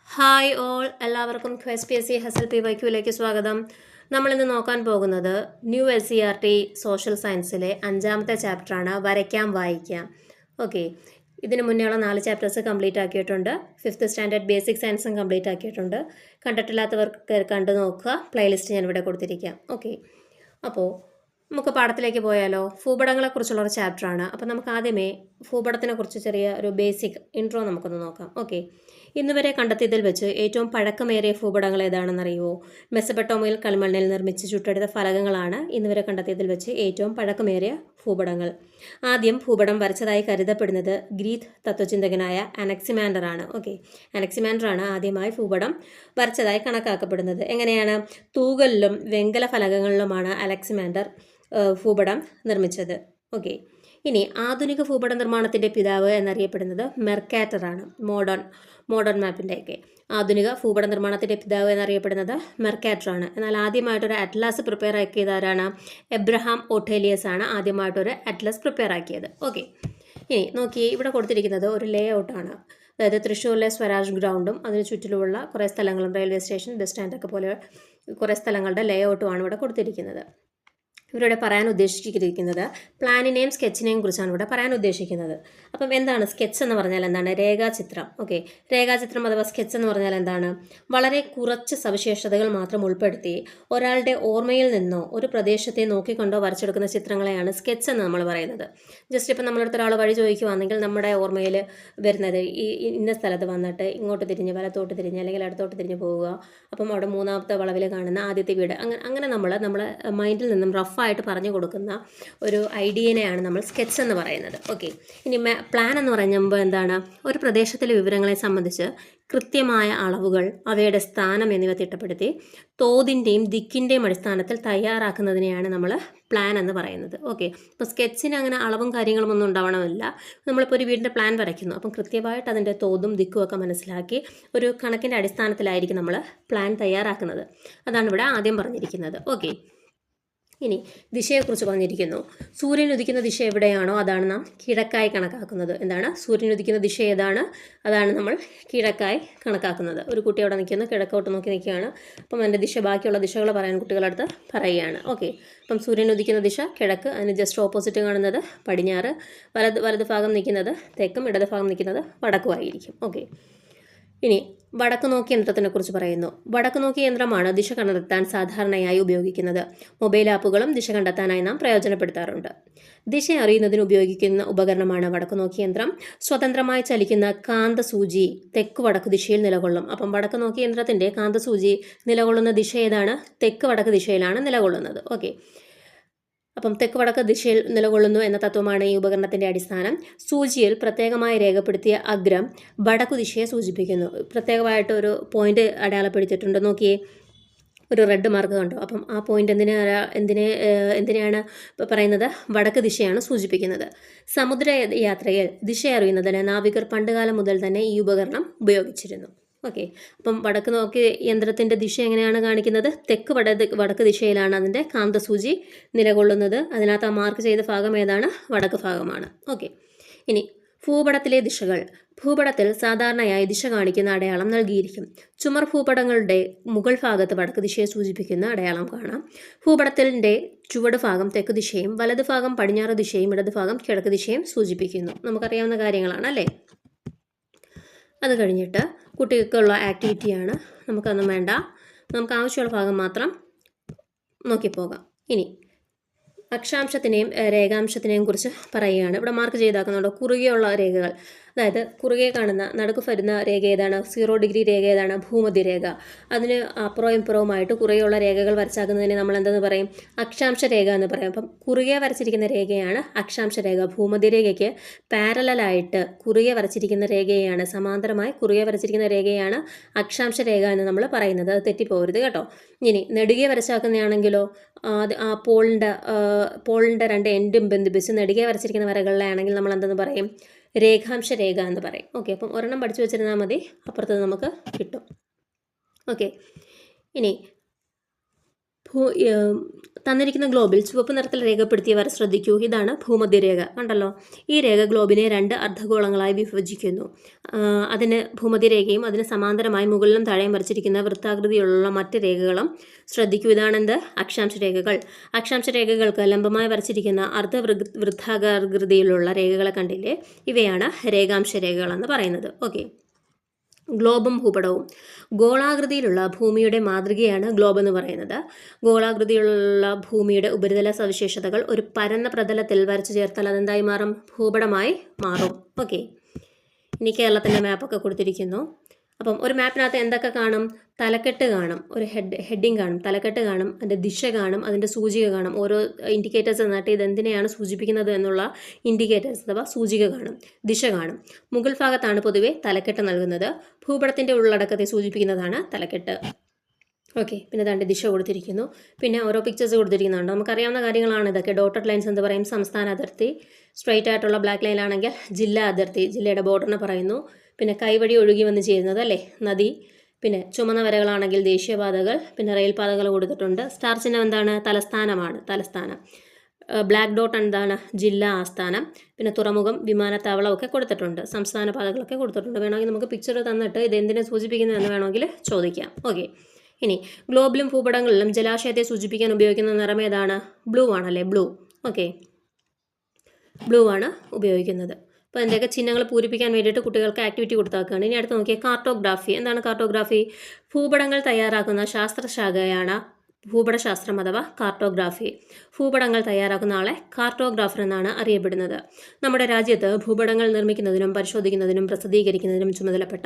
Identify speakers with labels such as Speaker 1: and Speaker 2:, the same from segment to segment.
Speaker 1: Hi all, എല്ലാവർക്കും ക്വസ് P S C hustle P Y ക്യൂയിലേക്ക് സ്വാഗതം. നമ്മളിന്ന് നോക്കാൻ പോകുന്നത് new S C R T social സയൻസിലെ 5ാമത്തെ ചാപ്റ്ററാണ് വരയ്ക്കാം വായിക്കാം. ഓക്കെ, ഇതിന് മുന്നേയുള്ള 4 ചാപ്റ്റേഴ്സ് കംപ്ലീറ്റ് ആക്കിയിട്ടുണ്ട്. 5th സ്റ്റാൻഡേർഡ് ബേസിക് സയൻസും കംപ്ലീറ്റ് ആക്കിയിട്ടുണ്ട്. കണ്ടിട്ടില്ലാത്തവർക്ക് കണ്ടു നോക്കുക, പ്ലേലിസ്റ്റ് ഞാൻ ഇവിടെ കൊടുത്തിരിക്കാം. ഓക്കെ, അപ്പോൾ നമുക്ക് പാഠത്തിലേക്ക് പോയാലോ. ഭൂപടങ്ങളെക്കുറിച്ചുള്ളൊരു ചാപ്റ്ററാണ്. അപ്പോൾ നമുക്ക് ആദ്യമേ ഭൂപടത്തിനെ കുറിച്ച് ചെറിയ ഒരു ബേസിക് ഇൻട്രോ നമുക്കൊന്ന് നോക്കാം. ഓക്കെ, ഇന്ന് വരെ കണ്ടെത്തിയതിൽ വെച്ച് ഏറ്റവും പഴക്കമേറിയ ഭൂപടങ്ങൾ ഏതാണെന്നറിയുമോ? മെസപ്പൊട്ടേമിയൻ കളിമണ്ണിൽ നിർമ്മിച്ച് ചുട്ടെടുത്ത ഫലകങ്ങളാണ് ഇന്ന് വരെ കണ്ടെത്തിയതിൽ വെച്ച് ഏറ്റവും പഴക്കമേറിയ ഭൂപടങ്ങൾ. ആദ്യം ഭൂപടം വരച്ചതായി കരുതപ്പെടുന്നത് ഗ്രീക്ക് തത്വചിന്തകനായ അനക്സിമാൻഡർ ആണ്. ഓക്കെ, അനക്സിമാൻഡർ ആണ് ആദ്യമായി ഭൂപടം വരച്ചതായി കണക്കാക്കപ്പെടുന്നത്. എങ്ങനെയാണ്? തൂകലിലും വെങ്കല ഫലകങ്ങളിലുമാണ് അലക്സിമാൻഡർ ഭൂപടം നിർമ്മിച്ചത്. ഓക്കെ, ഇനി ആധുനിക ഭൂപട നിർമ്മാണത്തിൻ്റെ പിതാവ് എന്നറിയപ്പെടുന്നത് മെർക്കാറ്റർ ആണ്. മോഡേൺ മാപ്പിൻ്റെയൊക്കെ ആധുനിക ഭൂപട നിർമ്മാണത്തിൻ്റെ പിതാവ് എന്നറിയപ്പെടുന്നത് മെർക്കാറ്റർ ആണ്. എന്നാൽ ആദ്യമായിട്ടൊരു അറ്റ്ലാസ് പ്രിപ്പയർ ആക്കിയത് ആരാണ്? എബ്രഹാം ഓട്ടേലിയസ് ആണ് ആദ്യമായിട്ടൊരു അറ്റ്ലസ് പ്രിപ്പയർ ആക്കിയത്. ഓക്കെ, ഇനി നോക്കി, ഇവിടെ കൊടുത്തിരിക്കുന്നത് ഒരു ലേ ഔട്ടാണ്. അതായത് തൃശ്ശൂരിലെ സ്വരാജ് ഗ്രൗണ്ടും അതിന് ചുറ്റിലുമുള്ള കുറേ സ്ഥലങ്ങളും, റെയിൽവേ സ്റ്റേഷൻ, ബസ് സ്റ്റാൻഡൊക്കെ പോലെ കുറേ സ്ഥലങ്ങളുടെ ലേ ഔട്ടുമാണ് ഇവിടെ കൊടുത്തിരിക്കുന്നത്. ഇവരുടെ പറയാൻ ഉദ്ദേശിച്ചിരിക്കുന്നത് പ്ലാനിനെയും സ്കെച്ചിനെയും കുറിച്ചാണ് ഇവിടെ പറയാൻ ഉദ്ദേശിക്കുന്നത്. അപ്പം എന്താണ് സ്കെച്ച് എന്ന് പറഞ്ഞാൽ? എന്താണ്? രേഖാചിത്രം. ഓക്കെ, രേഖാചിത്രം അഥവാ സ്കെച്ച് എന്ന് പറഞ്ഞാൽ എന്താണ്? വളരെ കുറച്ച് സവിശേഷതകൾ മാത്രം ഉൾപ്പെടുത്തി ഒരാളുടെ ഓർമ്മയിൽ നിന്നോ ഒരു പ്രദേശത്തെ നോക്കിക്കൊണ്ടോ വരച്ചെടുക്കുന്ന ചിത്രങ്ങളെയാണ് സ്കെച്ച് എന്ന് നമ്മൾ പറയുന്നത്. ജസ്റ്റ് ഇപ്പം നമ്മളടുത്ത ഒരാൾ വഴി ചോദിക്കുവാണെങ്കിൽ നമ്മുടെ ഓർമ്മയിൽ വരുന്നത് ഇന്ന സ്ഥലത്ത് വന്നിട്ട് ഇങ്ങോട്ട് തിരിഞ്ഞ് വലത്തോട്ട് തിരിഞ്ഞ് അല്ലെങ്കിൽ അടുത്തോട്ട് തിരിഞ്ഞ് പോവുക, അപ്പം അവിടെ 3ാമത്തെ വളവിൽ കാണുന്ന ആദ്യത്തെ വീട്, അങ്ങനെ നമ്മുടെ മൈൻഡിൽ നിന്നും റഫായിട്ട് പറഞ്ഞു കൊടുക്കുന്ന ഒരു ഐഡിയനെയാണ് നമ്മൾ സ്കെച്ച് എന്ന് പറയുന്നത്. ഓക്കെ, ഇനി പ്ലാൻ എന്ന് പറയുമ്പോൾ എന്താണ്? ഒരു പ്രദേശത്തിലെ വിവരങ്ങളെ സംബന്ധിച്ച് കൃത്യമായ അളവുകൾ, അവയുടെ സ്ഥാനം എന്നിവ തിട്ടപ്പെടുത്തി തോതിൻ്റെയും ദിക്കിൻ്റെയും അടിസ്ഥാനത്തിൽ തയ്യാറാക്കുന്നതിനെയാണ് നമ്മൾ പ്ലാൻ എന്ന് പറയുന്നത്. ഓക്കെ, ഇപ്പോൾ സ്കെച്ചിന് അങ്ങനെ അളവും കാര്യങ്ങളും ഒന്നും ഉണ്ടാവണമില്ല. നമ്മളിപ്പോൾ ഒരു വീടിൻ്റെ പ്ലാൻ വരയ്ക്കുന്നു, അപ്പം കൃത്യമായിട്ട് അതിൻ്റെ തോതും ദിക്കും ഒക്കെ മനസ്സിലാക്കി ഒരു കണക്കിൻ്റെ അടിസ്ഥാനത്തിലായിരിക്കും നമ്മൾ പ്ലാൻ തയ്യാറാക്കുന്നത്. അതാണ് ഇവിടെ ആദ്യം പറഞ്ഞിരിക്കുന്നത്. ഓക്കെ, ഇനി ദിശയെക്കുറിച്ച് പറഞ്ഞിരിക്കുന്നു. സൂര്യൻ ഉദിക്കുന്ന ദിശ എവിടെയാണോ അതാണ് നാം കിഴക്കായി കണക്കാക്കുന്നത്. എന്താണ്? സൂര്യൻ ഉദിക്കുന്ന ദിശ ഏതാണ്? അതാണ് നമ്മൾ കിഴക്കായി കണക്കാക്കുന്നത്. ഒരു കുട്ടി അവിടെ നിൽക്കുന്നു, കിഴക്കോട്ട് നോക്കി നിൽക്കുകയാണ്. അപ്പം അതിൻ്റെ ദിശ, ബാക്കിയുള്ള ദിശകൾ പറയാൻ കുട്ടികളുടെ അടുത്ത് പറയുകയാണ്. ഓക്കെ, അപ്പം സൂര്യൻ ഉദിക്കുന്ന ദിശ കിഴക്ക്, അതിന് ജസ്റ്റ് ഓപ്പോസിറ്റ് കാണുന്നത് പടിഞ്ഞാറ്, വലത് ഭാഗം നിൽക്കുന്നത് തെക്കും, ഇടത് ഭാഗം നിൽക്കുന്നത് വടക്കുമായിരിക്കും. ഓക്കെ, ഇനി വടക്ക് നോക്കി യന്ത്രത്തിനെ കുറിച്ച് പറയുന്നു. വടക്ക് നോക്കി യന്ത്രമാണ് ദിശ കണ്ടെത്താൻ സാധാരണയായി ഉപയോഗിക്കുന്നത്. മൊബൈൽ ആപ്പുകളും ദിശ കണ്ടെത്താനായി നാം പ്രയോജനപ്പെടുത്താറുണ്ട്. ദിശ അറിയുന്നതിന് ഉപയോഗിക്കുന്ന ഉപകരണമാണ് വടക്ക് നോക്കി യന്ത്രം. സ്വതന്ത്രമായി ചലിക്കുന്ന കാന്തസൂചി തെക്ക് വടക്ക് ദിശയിൽ നിലകൊള്ളും. അപ്പം വടക്ക് നോക്കി യന്ത്രത്തിൻ്റെ കാന്തസൂചി നിലകൊള്ളുന്ന ദിശ ഏതാണ്? തെക്ക് വടക്ക് ദിശയിലാണ് നിലകൊള്ളുന്നത്. ഓക്കെ, അപ്പം തെക്ക് വടക്ക് ദിശയിൽ നിലകൊള്ളുന്നു എന്ന തത്വമാണ് ഈ ഉപകരണത്തിൻ്റെ അടിസ്ഥാനം. സൂചിയിൽ പ്രത്യേകമായി രേഖപ്പെടുത്തിയ അഗ്രം വടക്കു ദിശയെ സൂചിപ്പിക്കുന്നു. പ്രത്യേകമായിട്ട് ഒരു പോയിന്റ് അടയാളപ്പെടുത്തിയിട്ടുണ്ട്. നോക്കിയേ, ഒരു റെഡ് മാർക്ക് കണ്ടോ? അപ്പം ആ പോയിന്റ് എന്തിനെയാണ് പറയുന്നത്? വടക്ക് ദിശയാണ് സൂചിപ്പിക്കുന്നത്. സമുദ്ര യാത്രയിൽ ദിശ അറിയുന്നതിന് നാവികർ പണ്ടുകാലം മുതൽ തന്നെ ഈ ഉപകരണം ഉപയോഗിച്ചിരുന്നു. ഓക്കെ, അപ്പം വടക്ക് നോക്കി യന്ത്രത്തിൻ്റെ ദിശ എങ്ങനെയാണ് കാണിക്കുന്നത്? തെക്ക് വടക്ക് ദിശയിലാണ് അതിൻ്റെ കാന്തസൂചി നിലകൊള്ളുന്നത്. അതിനകത്ത് ആ മാർക്ക് ചെയ്ത ഭാഗം ഏതാണ്? വടക്ക് ഭാഗമാണ്. ഓക്കെ, ഇനി ഭൂപടത്തിലെ ദിശകൾ. ഭൂപടത്തിൽ സാധാരണയായി ദിശ കാണിക്കുന്ന അടയാളം നൽകിയിരിക്കും. ചുമർ ഭൂപടങ്ങളുടെ മുകൾ ഭാഗത്ത് വടക്ക് ദിശയെ സൂചിപ്പിക്കുന്ന അടയാളം കാണാം. ഭൂപടത്തിൻ്റെ ചുവട് ഭാഗം തെക്ക് ദിശയും വലത് ഭാഗം പടിഞ്ഞാറ് ദിശയും ഇടത് ഭാഗം കിഴക്ക് ദിശയും സൂചിപ്പിക്കുന്നു. നമുക്കറിയാവുന്ന കാര്യങ്ങളാണ് അല്ലേ? അത് കഴിഞ്ഞിട്ട് കുട്ടികൾക്കുള്ള ആക്ടിവിറ്റിയാണ്. നമുക്കൊന്നും വേണ്ട, നമുക്ക് ആവശ്യമുള്ള ഭാഗം മാത്രം നോക്കിപ്പോകാം. ഇനി അക്ഷാംശത്തിനെയും രേഖാംശത്തിനെയും കുറിച്ച് പറയുകയാണ്. ഇവിടെ മാർക്ക് ചെയ്താക്കുന്നുണ്ടോ? കുറുകെയുള്ള രേഖകൾ, അതായത് കുറുകെ കാണുന്ന നടുക്ക് വരുന്ന രേഖ ഏതാണ്? 0 ഡിഗ്രി രേഖ ഏതാണ്? ഭൂമധ്യരേഖ. അതിന് അപ്പുറവും ഇപ്പുറവുമായിട്ട് കുറുകെയുള്ള രേഖകൾ വരച്ചാക്കുന്നതിനെ നമ്മൾ എന്തെന്ന് പറയും? അക്ഷാംശ രേഖ എന്ന് പറയും. അപ്പം കുറുകെ വരച്ചിരിക്കുന്ന രേഖയാണ് അക്ഷാംശ രേഖ. ഭൂമധ്യരേഖയ്ക്ക് പാരലായിട്ട് കുറുകെ വരച്ചിരിക്കുന്ന രേഖയാണ്, സമാന്തരമായി കുറുകെ വരച്ചിരിക്കുന്ന രേഖയാണ് അക്ഷാംശ രേഖ എന്ന് നമ്മൾ പറയുന്നത്. അത് തെറ്റിപ്പോകരുത് കേട്ടോ. ഇനി നെടുകെ വരച്ചാക്കുന്നതാണെങ്കിലോ ആ പോളിൻ്റെ 2 എൻഡും ബന്ധിപ്പിച്ച് നെടുകെ വരച്ചിരിക്കുന്ന വരകളിലാണെങ്കിൽ നമ്മൾ എന്തെന്ന് പറയും? രേഖാംശ രേഖ എന്ന് പറയും. ഓക്കെ, അപ്പം ഒരെണ്ണം പഠിച്ചു വെച്ചിരുന്നാൽ മതി, അപ്പുറത്ത് നമുക്ക് കിട്ടും. ഓക്കെ, ഇനി തന്നിരിക്കുന്ന ഗ്ലോബിൽ ചുവപ്പ് നിറത്തിൽ രേഖപ്പെടുത്തിയവർ ശ്രദ്ധിക്കൂ. ഇതാണ് ഭൂമധ്യരേഖ. കണ്ടല്ലോ, ഈ രേഖ ഗ്ലോബിനെ 2 അർദ്ധഗോളങ്ങളായി വിഭജിക്കുന്നു. അതിന് ഭൂമധ്യരേഖയും അതിന് സമാന്തരമായി മുകളിലും താഴെയും വരച്ചിരിക്കുന്ന വൃത്താകൃതിയിലുള്ള മറ്റ് രേഖകളും ശ്രദ്ധിക്കൂ. ഇതാണെന്ത്? അക്ഷാംശ രേഖകൾ. അക്ഷാംശ രേഖകൾക്ക് ലംബമായി വരച്ചിരിക്കുന്ന വൃത്താകൃതിയിലുള്ള രേഖകളെ കണ്ടില്ലേ? ഇവയാണ് രേഖാംശ രേഖകളെന്ന് പറയുന്നത്. ഓക്കെ. ഗ്ലോബും ഭൂപടവും. ഗോളാകൃതിയിലുള്ള ഭൂമിയുടെ മാതൃകയാണ് ഗ്ലോബ് എന്ന് പറയുന്നത്. ഗോളാകൃതിയിലുള്ള ഭൂമിയുടെ ഉപരിതല സവിശേഷതകൾ ഒരു പരന്ന പ്രതലത്തിൽ വരച്ചു ചേർത്താൽ അതെന്തായി മാറും? ഭൂപടമായി മാറും. ഓക്കെ. ഇനി കേരളത്തിൻ്റെ മാപ്പൊക്കെ കൊടുത്തിരിക്കുന്നു. അപ്പം ഒരു മാപ്പിനകത്ത് എന്തൊക്കെ കാണും? തലക്കെട്ട് കാണും, ഒരു ഹെഡിങ് കാണും, തലക്കെട്ട് കാണും, അതിൻ്റെ ദിശ കാണും, അതിൻ്റെ സൂചിക കാണും. ഓരോ ഇൻഡിക്കേറ്റേഴ്സ് എന്നിട്ട് ഇതെന്തിനെയാണ് സൂചിപ്പിക്കുന്നത് എന്നുള്ള ഇൻഡിക്കേറ്റേഴ്സ് അഥവാ സൂചിക കാണും, ദിശ കാണും. മുകൾ ഭാഗത്താണ് പൊതുവെ തലക്കെട്ട് നൽകുന്നത്. ഭൂപടത്തിൻ്റെ ഉള്ളടക്കത്തെ സൂചിപ്പിക്കുന്നതാണ് തലക്കെട്ട്. ഓക്കെ. പിന്നെ അതിൻ്റെ ദിശ കൊടുത്തിരിക്കുന്നു. പിന്നെ ഓരോ പിക്ചേഴ്സ് കൊടുത്തിരിക്കുന്നുണ്ട്. നമുക്കറിയാവുന്ന കാര്യങ്ങളാണ് ഇതൊക്കെ. ഡോട്ടഡ് ലൈൻസ് എന്ന് പറയും സംസ്ഥാന അതിർത്തി. സ്ട്രൈറ്റ് ആയിട്ടുള്ള ബ്ലാക്ക് ലൈൻ ആണെങ്കിൽ ജില്ലാ അതിർത്തി, ജില്ലയുടെ ബോർഡറിനെ പറയുന്നു. പിന്നെ കൈവഴി ഒഴുകി വന്ന് ചേരുന്നത് അല്ലേ, നദി. പിന്നെ ചുമന്ന വരകളാണെങ്കിൽ ദേശീയപാതകൾ. പിന്നെ റെയിൽപാതകൾ കൊടുത്തിട്ടുണ്ട്. സ്റ്റാർ ചിഹ്നം എന്താണ്? തലസ്ഥാനമാണ്, തലസ്ഥാനം. ബ്ലാക്ക് ഡോട്ട് എന്താണ്? ജില്ലാ ആസ്ഥാനം. പിന്നെ തുറമുഖം, വിമാനത്താവളം ഒക്കെ കൊടുത്തിട്ടുണ്ട്. സംസ്ഥാന പാതകളൊക്കെ കൊടുത്തിട്ടുണ്ട്. വേണമെങ്കിൽ നമുക്ക് പിക്ചർ തന്നിട്ട് ഇത് എന്തിനെ സൂചിപ്പിക്കുന്നു എന്ന് വേണമെങ്കിൽ ചോദിക്കാം. ഓക്കെ. ഇനി ഗ്ലോബിലും ഭൂപടങ്ങളിലും ജലാശയത്തെ സൂചിപ്പിക്കാൻ ഉപയോഗിക്കുന്ന നിറം ഏതാണ്? ബ്ലൂ ആണല്ലേ, ബ്ലൂ. ഓക്കെ, ബ്ലൂ ആണ് ഉപയോഗിക്കുന്നത്. അപ്പോൾ അതിൻ്റെയൊക്കെ ചിഹ്നങ്ങൾ പൂരിപ്പിക്കാൻ വേണ്ടിയിട്ട് കുട്ടികൾക്ക് ആക്ടിവിറ്റി കൊടുത്താക്കുകയാണ്. ഇനി അടുത്ത് നോക്കിയാൽ കാർട്ടോഗ്രാഫി. എന്താണ് കാർട്ടോഗ്രാഫി? ഭൂപടങ്ങൾ തയ്യാറാക്കുന്ന ശാസ്ത്രശാഖയാണ് ഭൂപടശാസ്ത്രം അഥവാ കാർട്ടോഗ്രാഫി. ഭൂപടങ്ങൾ തയ്യാറാക്കുന്ന ആളെ കാർട്ടോഗ്രാഫർ എന്നാണ് അറിയപ്പെടുന്നത്. നമ്മുടെ രാജ്യത്ത് ഭൂപടങ്ങൾ നിർമ്മിക്കുന്നതിനും പരിശോധിക്കുന്നതിനും പ്രസിദ്ധീകരിക്കുന്നതിനും ചുമതലപ്പെട്ട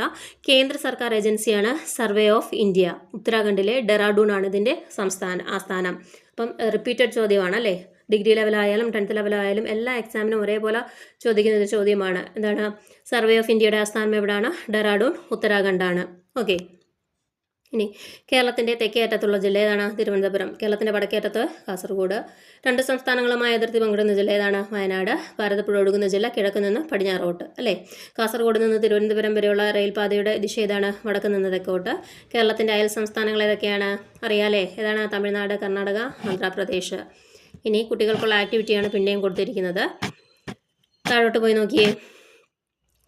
Speaker 1: കേന്ദ്ര സർക്കാർ ഏജൻസിയാണ് സർവേ ഓഫ് ഇന്ത്യ. ഉത്തരാഖണ്ഡിലെ ഡെറാഡൂൺ ആണ് ഇതിൻ്റെ ആസ്ഥാനം. അപ്പം റിപ്പീറ്റഡ് ചോദ്യമാണ് അല്ലേ? ഡിഗ്രി ലെവലായാലും 10th ലെവലായാലും എല്ലാ എക്സാമിനും ഒരേപോലെ ചോദിക്കുന്ന ഒരു ചോദ്യമാണ്. എന്താണ്? സർവേ ഓഫ് ഇന്ത്യയുടെ ആസ്ഥാനം എവിടെയാണ്? ഡെറാഡൂൺ, ഉത്തരാഖണ്ഡാണ്. ഓക്കെ. ഇനി കേരളത്തിൻ്റെ തെക്കേ അറ്റത്തുള്ള ജില്ല ഏതാണ്? തിരുവനന്തപുരം. കേരളത്തിൻ്റെ വടക്കേറ്റത്ത് കാസർഗോഡ്. 2 സംസ്ഥാനങ്ങളുമായി അതിർത്തി പങ്കിടുന്ന ജില്ല ഏതാണ്? വയനാട്. ഭാരതപ്പുഴ ഒഴുകുന്ന ജില്ല കിഴക്ക് നിന്ന് പടിഞ്ഞാറോട്ട് അല്ലേ? കാസർഗോഡ് നിന്ന് തിരുവനന്തപുരം വരെയുള്ള റെയിൽപാതയുടെ ദിശ ഏതാണ്? വടക്ക് നിന്ന് തെക്കോട്ട്. കേരളത്തിൻ്റെ അയൽ സംസ്ഥാനങ്ങൾ ഏതൊക്കെയാണ്? അറിയാലേ? ഏതാണ്? തമിഴ്നാട്, കർണാടക, ആന്ധ്രാപ്രദേശ്. ഇനി കുട്ടികൾക്കുള്ള ആക്ടിവിറ്റിയാണ് പിന്നെയും കൊടുത്തിരിക്കുന്നത്. താഴോട്ട് പോയി നോക്കിയേ.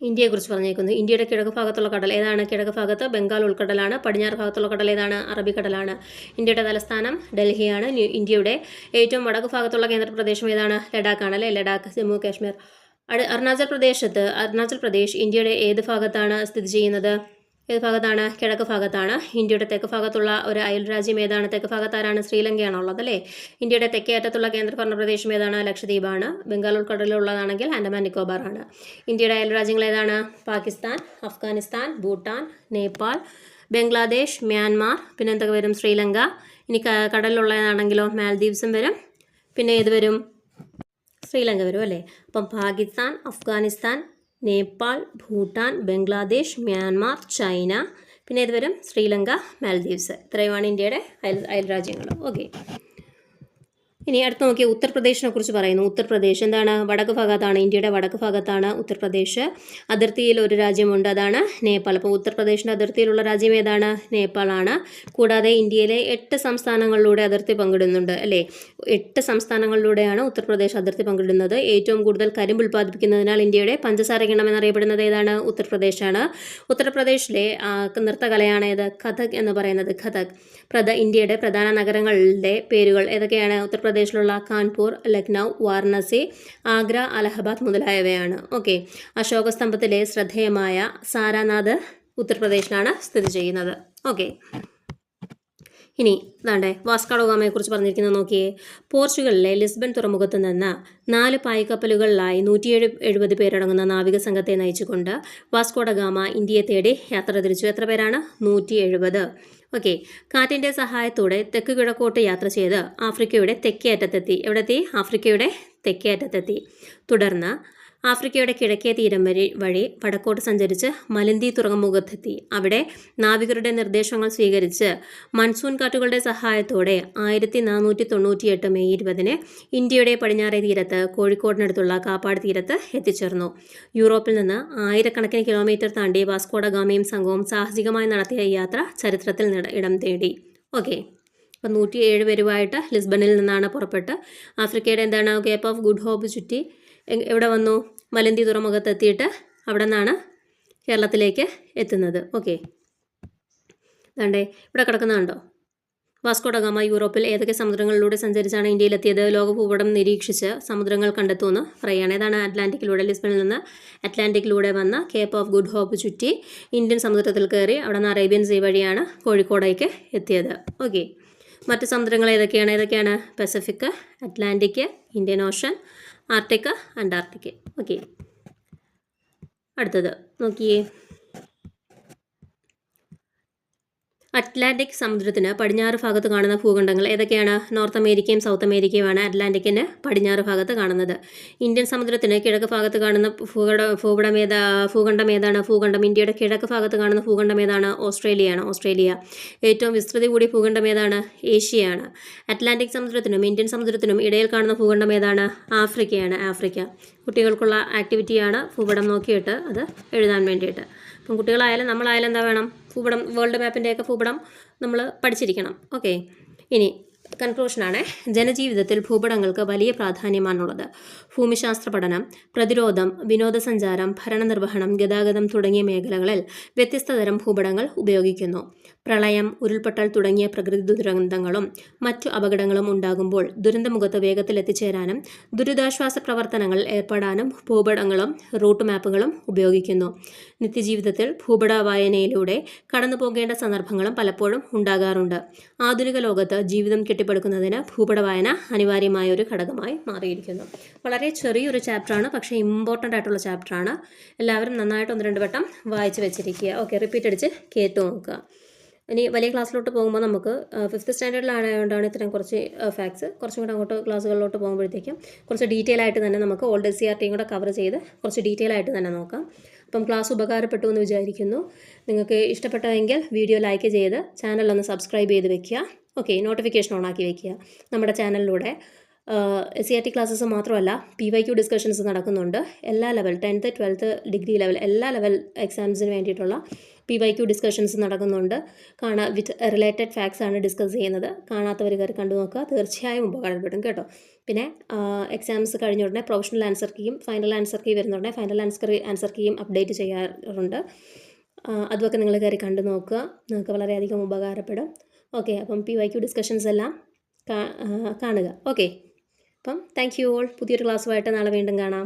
Speaker 1: ഇന്ത്യയെക്കുറിച്ച് പറഞ്ഞേക്കുന്നു. ഇന്ത്യയുടെ കിഴക്ക് ഭാഗത്തുള്ള കടൽ ഏതാണ്? കിഴക്ക് ഭാഗത്ത് ബംഗാൾ ഉൾക്കടലാണ്. പടിഞ്ഞാറ് ഭാഗത്തുള്ള കടൽ ഏതാണ്? അറബിക്കടലാണ്. ഇന്ത്യയുടെ തലസ്ഥാനം ഡൽഹിയാണ്. ഇന്ത്യയുടെ ഏറ്റവും വടക്ക് ഭാഗത്തുള്ള കേന്ദ്രപ്രദേശം ഏതാണ്? ലഡാക്കാണ് അല്ലേ? ലഡാക്ക്, ജമ്മു കാശ്മീർ. അരുണാചൽ പ്രദേശ് ഇന്ത്യയുടെ ഏത് ഭാഗത്താണ് സ്ഥിതി ചെയ്യുന്നത്? ഏത് ഭാഗത്താണ്? കിഴക്ക് ഭാഗത്താണ്. ഇന്ത്യയുടെ തെക്ക് ഭാഗത്തുള്ള ഒരു അയൽ രാജ്യം ഏതാണ്? തെക്ക് ഭാഗത്ത് ആരാണ്? ശ്രീലങ്കയാണുള്ളത് അല്ലേ? ഇന്ത്യയുടെ തെക്കേ അറ്റത്തുള്ള കേന്ദ്രഭരണ പ്രദേശം ഏതാണ്? ലക്ഷദ്വീപാണ്. ബംഗാൾ ഉൾക്കടലിലുള്ളതാണെങ്കിൽ ആൻഡമാൻ നിക്കോബാർ ആണ്. ഇന്ത്യയുടെ അയൽ രാജ്യങ്ങൾ ഏതാണ്? പാകിസ്ഥാൻ, അഫ്ഗാനിസ്ഥാൻ, ഭൂട്ടാൻ, നേപ്പാൾ, ബംഗ്ലാദേശ്, മ്യാൻമാർ. പിന്നെ എന്തൊക്കെ വരും? ശ്രീലങ്ക. ഇനി കടലിലുള്ളതാണെങ്കിലോ മാൽദീവ്സും വരും. പിന്നെ ഏത് വരും? ശ്രീലങ്ക വരും അല്ലേ? അപ്പം പാകിസ്ഥാൻ, അഫ്ഗാനിസ്ഥാൻ, നേപ്പാൾ, ഭൂട്ടാൻ, ബംഗ്ലാദേശ്, മ്യാൻമാർ, ചൈന. പിന്നെ ഇത് വരും? ശ്രീലങ്ക, മാൽദീവ്സ്. ഇത്രയുമാണ് ഇന്ത്യയുടെ അയൽ രാജ്യങ്ങൾ. ഓക്കെ. ഇനി അടുത്ത് നോക്കിയാൽ ഉത്തർപ്രദേശിനെ കുറിച്ച് പറയുന്നു. ഉത്തർപ്രദേശ് എന്താണ്? വടക്ക് ഭാഗത്താണ്. ഇന്ത്യയുടെ വടക്ക് ഭാഗത്താണ് ഉത്തർപ്രദേശ്. അതിർത്തിയിൽ ഒരു രാജ്യമുണ്ട്, അതാണ് നേപ്പാൾ. അപ്പോൾ ഉത്തർപ്രദേശിൻ്റെ അതിർത്തിയിലുള്ള രാജ്യം ഏതാണ്? നേപ്പാളാണ്. കൂടാതെ ഇന്ത്യയിലെ 8 സംസ്ഥാനങ്ങളിലൂടെ അതിർത്തി പങ്കിടുന്നുണ്ട് അല്ലേ? 8 സംസ്ഥാനങ്ങളിലൂടെയാണ് ഉത്തർപ്രദേശ് അതിർത്തി പങ്കിടുന്നത്. ഏറ്റവും കൂടുതൽ കരിമ്പ് ഉൽപ്പാദിപ്പിക്കുന്നതിനാൽ ഇന്ത്യയുടെ പഞ്ചസാര കിണ്ണം എന്നറിയപ്പെടുന്നത് ഏതാണ്? ഉത്തർപ്രദേശാണ്. ഉത്തർപ്രദേശിലെ നൃത്തകലയാണ് ഏത്? കഥക് എന്ന് പറയുന്നത്. കഥക്. ഇന്ത്യയുടെ പ്രധാന നഗരങ്ങളുടെ പേരുകൾ ഏതൊക്കെയാണ്? ഉത്തർപ്രദേശിലുള്ള കാൺപൂർ, ലക്നൗ, വാരണാസി, ആഗ്ര, അലഹബാദ് മുതലായവയാണ്. ഓക്കെ. അശോക സ്തംഭത്തിലെ ശ്രദ്ധേയമായ സാരാനാഥ് ഉത്തർപ്രദേശിലാണ് സ്ഥിതി ചെയ്യുന്നത്. ഓക്കെ. ഇനി ഇതാണ്ടേ വാസ്കോഡഗാമയെക്കുറിച്ച് പറഞ്ഞിരിക്കുന്നത് നോക്കിയേ. പോർച്ചുഗലിലെ ലിസ്ബൺ തുറമുഖത്ത് നിന്ന് 4 പായ്ക്കപ്പലുകളിലായി 170 പേരടങ്ങുന്ന നാവിക സംഘത്തെ നയിച്ചുകൊണ്ട് വാസ്കോഡഗാമ ഇന്ത്യയെ തേടി യാത്ര തിരിച്ചു. എത്ര പേരാണ്? 170. ഓക്കെ. കാറ്റിൻ്റെ സഹായത്തോടെ തെക്ക് കിഴക്കോട്ട് യാത്ര ചെയ്ത് ആഫ്രിക്കയുടെ തെക്കേ അറ്റത്തെത്തി. എവിടെത്തി? ആഫ്രിക്കയുടെ തെക്കേ അറ്റത്തെത്തി. തുടർന്ന് ആഫ്രിക്കയുടെ കിഴക്കേ തീരം വഴി വടക്കോട്ട് സഞ്ചരിച്ച് മലന്തി തുറമുഖത്തെത്തി. അവിടെ നാവികരുടെ നിർദ്ദേശങ്ങൾ സ്വീകരിച്ച് മൺസൂൺ കാറ്റുകളുടെ സഹായത്തോടെ 1498 മെയ് 20 ഇന്ത്യയുടെ പടിഞ്ഞാറേ തീരത്ത് കോഴിക്കോടിനടുത്തുള്ള കാപ്പാട് തീരത്ത് എത്തിച്ചേർന്നു. യൂറോപ്പിൽ നിന്ന് ആയിരക്കണക്കിന് കിലോമീറ്റർ താണ്ടി വാസ്കോഡഗാമയും സംഘവും സാഹസികമായി നടത്തിയ ഈ യാത്ര ചരിത്രത്തിൽ ഇടം നേടി. ഓക്കെ. അപ്പം 107 പേരുമായിട്ട് ലിസ്ബണിൽ നിന്നാണ് പുറപ്പെട്ട് ആഫ്രിക്കയുടെ എന്താണ് കേപ്പ് ഓഫ് ഗുഡ് ഹോപ്പ് ചുറ്റി എവിടെ വന്നു, മലന്തി തുറമുഖത്ത് എത്തിയിട്ട് അവിടെ നിന്നാണ് കേരളത്തിലേക്ക് എത്തുന്നത്. ഓക്കെ, അതാണ്ടേ ഇവിടെ കിടക്കുന്നുണ്ടോ. വാസ്കോ ഡ ഗാമ യൂറോപ്പിൽ ഏതൊക്കെ സമുദ്രങ്ങളിലൂടെ സഞ്ചരിച്ചാണ് ഇന്ത്യയിലെത്തിയത്? ലോക ഭൂപടം നിരീക്ഷിച്ച് സമുദ്രങ്ങൾ കണ്ടെത്തുമെന്ന് പറയുകയാണ്. ഏതാണ്? അറ്റ്ലാന്റിക്കിലൂടെ, ലിസ്ബണിൽ നിന്ന് അറ്റ്ലാന്റിക്കിലൂടെ വന്ന കേപ്പ് ഓഫ് ഗുഡ് ഹോപ്പ് ചുറ്റി ഇന്ത്യൻ സമുദ്രത്തിൽ കയറി അവിടെ നിന്ന് അറേബ്യൻ സീ വഴിയാണ് കോഴിക്കോടേക്ക് എത്തിയത്. ഓക്കെ, മറ്റ് സമുദ്രങ്ങൾ ഏതൊക്കെയാണ്? Pacific, Atlantic, Indian Ocean, Arctic, Antarctic. Okay, അടുത്തത് നോക്കിയേ. അറ്റ്ലാന്റിക് സമുദ്രത്തിന് പടിഞ്ഞാറ് ഭാഗത്ത് കാണുന്ന ഭൂഖണ്ഡങ്ങൾ ഏതൊക്കെയാണ്? നോർത്ത് അമേരിക്കയും സൗത്ത് അമേരിക്കയുമാണ് അറ്റ്ലാന്റിക്കിന് പടിഞ്ഞാറ് ഭാഗത്ത് കാണുന്നത്. ഇന്ത്യൻ സമുദ്രത്തിന് കിഴക്ക് ഭാഗത്ത് കാണുന്ന ഭൂഖണ്ഡം ഏതാണ്? ഇന്ത്യയുടെ കിഴക്ക് ഭാഗത്ത് കാണുന്ന ഭൂഖണ്ഡം ഏതാണ്? ഓസ്ട്രേലിയ. ഏറ്റവും വിസ്തൃതി കൂടിയ ഭൂഖണ്ഡം ഏതാണ്? ഏഷ്യയാണ്. അറ്റ്ലാന്റിക് സമുദ്രത്തിനും ഇന്ത്യൻ സമുദ്രത്തിനും ഇടയിൽ കാണുന്ന ഭൂഖണ്ഡം ഏതാണ്? ആഫ്രിക്ക. കുട്ടികൾക്കുള്ള ആക്ടിവിറ്റിയാണ് ഭൂപടം നോക്കിയിട്ട് അത് എഴുതാൻ വേണ്ടിയിട്ട്. അപ്പം കുട്ടികളായാലും നമ്മളായാലും എന്താ വേണം? ഭൂപടം, വേൾഡ് മാപ്പിൻ്റെയൊക്കെ ഭൂപടം നമ്മൾ പഠിച്ചിരിക്കണം. ഓക്കെ, ഇനി കൺക്ലൂഷനാണ്. ജനജീവിതത്തിൽ ഭൂപടങ്ങൾക്ക് വലിയ പ്രാധാന്യമാണുള്ളത്. ഭൂമിശാസ്ത്ര പഠനം, പ്രതിരോധം, വിനോദസഞ്ചാരം, ഭരണനിർവഹണം, ഗതാഗതം തുടങ്ങിയ മേഖലകളിൽ വ്യത്യസ്ത തരം ഭൂപടങ്ങൾ ഉപയോഗിക്കുന്നു. പ്രളയം, ഉരുൾപൊട്ടൽ തുടങ്ങിയ പ്രകൃതി ദുരന്തങ്ങളും മറ്റു അപകടങ്ങളും ഉണ്ടാകുമ്പോൾ ദുരന്തമുഖത്ത് വേഗത്തിൽ എത്തിച്ചേരാനും ദുരിതാശ്വാസ പ്രവർത്തനങ്ങളിൽ ഏർപ്പെടാനും ഭൂപടങ്ങളും റൂട്ട് മാപ്പുകളും ഉപയോഗിക്കുന്നു. നിത്യജീവിതത്തിൽ ഭൂപട വായനയിലൂടെ കടന്നു പോകേണ്ട സന്ദർഭങ്ങളും പലപ്പോഴും ഉണ്ടാകാറുണ്ട്. ആധുനിക ലോകത്ത് ജീവിതം കെട്ടിപ്പടുക്കുന്നതിന് ഭൂപട വായന അനിവാര്യമായ ഒരു ഘടകമായി മാറിയിരിക്കുന്നു. വളരെ ചെറിയൊരു ചാപ്റ്ററാണ്, പക്ഷേ ഇമ്പോർട്ടൻ്റ് ആയിട്ടുള്ള ചാപ്റ്ററാണ്. എല്ലാവരും നന്നായിട്ട് 1-2 വട്ടം വായിച്ച് വെച്ചിരിക്കുക. ഓക്കെ, റിപ്പീറ്റ് അടിച്ച് കേട്ട് നോക്കുക. ഇനി വലിയ ക്ലാസ്സിലോട്ട് പോകുമ്പോൾ നമുക്ക് 5th സ്റ്റാൻഡേർഡിലായതുകൊണ്ടാണ് ഇത്രയും കുറച്ച് ഫാക്ട്സ്. കുറച്ചും കൂടെ അങ്ങോട്ട് ക്ലാസ്സുകളിലോട്ട് പോകുമ്പോഴത്തേക്കും കുറച്ച് ഡീറ്റെയിൽ ആയിട്ട് തന്നെ നമുക്ക് ഓൾഡ് SCERTയും കൂടെ കവർ ചെയ്ത് കുറച്ച് ഡീറ്റെയിൽ ആയിട്ട് തന്നെ നോക്കാം. അപ്പം ക്ലാസ് ഉപകാരപ്പെട്ടു എന്ന് വിചാരിക്കുന്നു. നിങ്ങൾക്ക് ഇഷ്ടപ്പെട്ടതെങ്കിൽ വീഡിയോ ലൈക്ക് ചെയ്ത് ചാനലൊന്ന് സബ്സ്ക്രൈബ് ചെയ്ത് വെക്കുക. ഓക്കെ, നോട്ടിഫിക്കേഷൻ ഓണാക്കി വെക്കുക. നമ്മുടെ ചാനലിലൂടെ SCERT ക്ലാസ്സസ് മാത്രമല്ല PYQ ഡിസ്കഷൻസ് നടക്കുന്നുണ്ട്. എല്ലാ level 10th 12th degree level എല്ലാ ലെവൽ എക്സാംസിന് വേണ്ടിയിട്ടുള്ള PYQ ഡിസ്കഷൻസ് നടക്കുന്നുണ്ട്. വിത്ത് റിലേറ്റഡ് ഫാക്ട്സ് ആണ് ഡിസ്കസ് ചെയ്യുന്നത്. കാണാത്തവർ കയറി കണ്ടു നോക്കുക, തീർച്ചയായും ഉപകാരപ്പെടും കേട്ടോ. പിന്നെ എക്സാംസ് കഴിഞ്ഞ ഉടനെ പ്രൊഫഷണൽ ആൻസർ കീയും ഫൈനൽ ആൻസർ കീ വരുന്നുടനെ ഫൈനൽ ആൻസർ കീയും അപ്ഡേറ്റ് ചെയ്യാറുണ്ട്. അതുമൊക്കെ നിങ്ങൾ കയറി കണ്ടു നോക്കുക, നിങ്ങൾക്ക് വളരെയധികം ഉപകാരപ്പെടും. ഓക്കെ, അപ്പം PYQ ഡിസ്കഷൻസ് എല്ലാം കാണുക. ഓക്കെ, അപ്പം താങ്ക് യു ഓൾ. പുതിയൊരു ക്ലാസ്സുമായിട്ട് നാളെ വീണ്ടും കാണാം.